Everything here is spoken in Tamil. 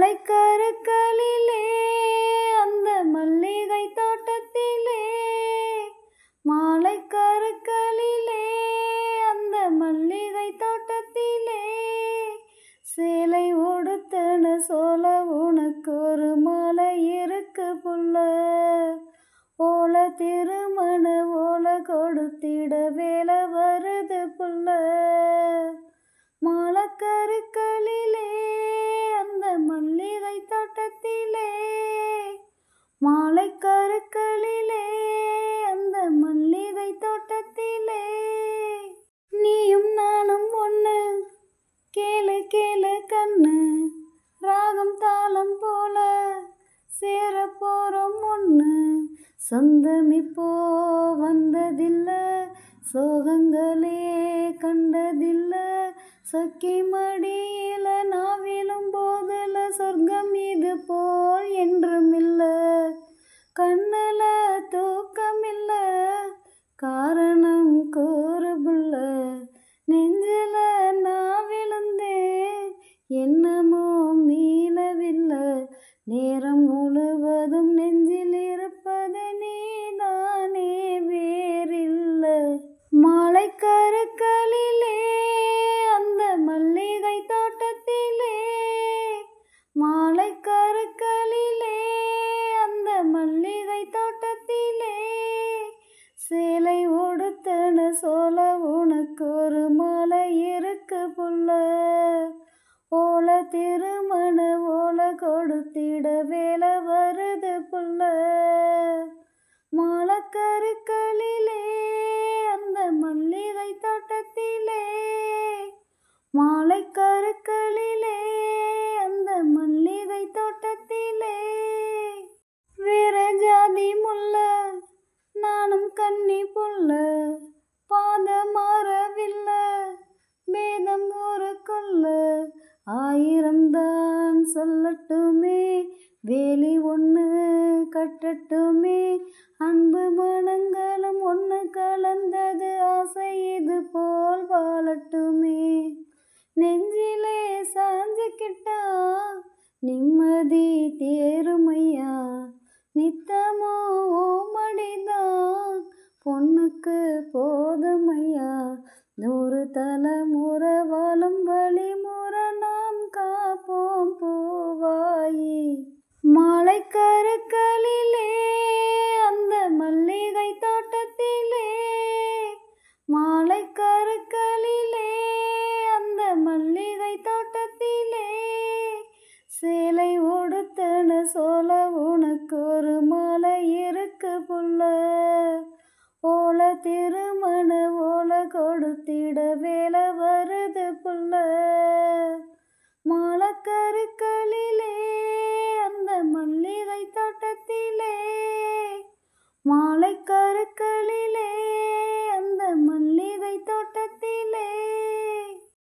மாலைக்கருக்களிலே அந்த மல்லிகை தோட்டத்திலே, மாலைக்கருக்களிலே அந்த மல்லிகை தோட்டத்திலே, சேலை உடுத்தன சோல உனக்கு ஒரு மாலை இருக்கு புள்ள, ஓல திருமண ஓல கொடுத்திட வேலை வருது புள்ள. மாலைக்கருக்களிலே அந்த மல்லிகை தோட்டத்திலே, மாலைக்கருக்களிலே அந்த மல்லிகை தோட்டத்திலே. நீயும் நானும் ஒன்று, கேளு கேளு கண்ணு, ராகம் தாளம் போல சேர போறோம் ஒன்று. சொந்தம் இப்போ வந்ததில்ல, சோகங்களே கண்டதில்ல, சக்கி மடியில நான் விழும் போதுல சொர்க்கம் இது போல் என்றும் இல்ல. கண்ணுல தூக்கமில்ல, காரணம் கூறுபுள்ள, நெஞ்சில நான் விழுந்தேன் என்னமோ மீளவில்லை. நேரம் முழுவதும் நெஞ்சில் இருப்பது நீதானே வேறில்ல. மாலைக்கருக்களிலே அந்த மல்லிகை தோட்டத்திலே, மாலைக்கருக்களிலே அந்த மல்லிகை தோட்டத்திலே, சேலை உடுத்தன சோல உனக்கு ஒரு மாலை இருக்கு புள்ள, ஓல திருமண ஓல கொடுத்திட வேலை வருது புள்ள. மாலைக்கருக்களிலே அந்த மல்லிகை தோட்டத்திலே, மாலைக்கருக்களிலே அந்த மல்லிகை தோட்டத்திலே. வேற ஜாதி முல்ல நானும் கன்னி புள்ள, பாத மாறவில்ல பேதம் ஊருக்குள்ள, ஆயிரம்தான் சொல்லட்டுமே வேலி ஒன்று கட்டட்டுமே, அன்பு மனங்களும் ஒன்று கலந்தது ஆசை இது போல் வாழட்டுமே. நெஞ்சிலே சாஞ்சுக்கிட்டா நிம்மதி தேருமையா, நித்தமோ ஓமடிதான் பொண்ணுக்கு போதுமையா, 100 தலைமுறை வாழும் வழிமுறை நாம் காப்போம் பூவாயி. மாலைக்கருக்களிலே அந்த மல்லிகை தோட்டத்திலே, மாலைக்கருக்களிலே அந்த மல்லிகை தோட்டத்திலே, சேலை உடுத்தன சோல உனக்கு ஒரு மாலை இருக்கு புள்ள, ஓல திருமண ஓல கொடுத்திட வேலை வருது புள்ள. மாலைக்கருக்களிலே அந்த மல்லிகை தோட்டத்திலே, மாலைக்கருக்களிலே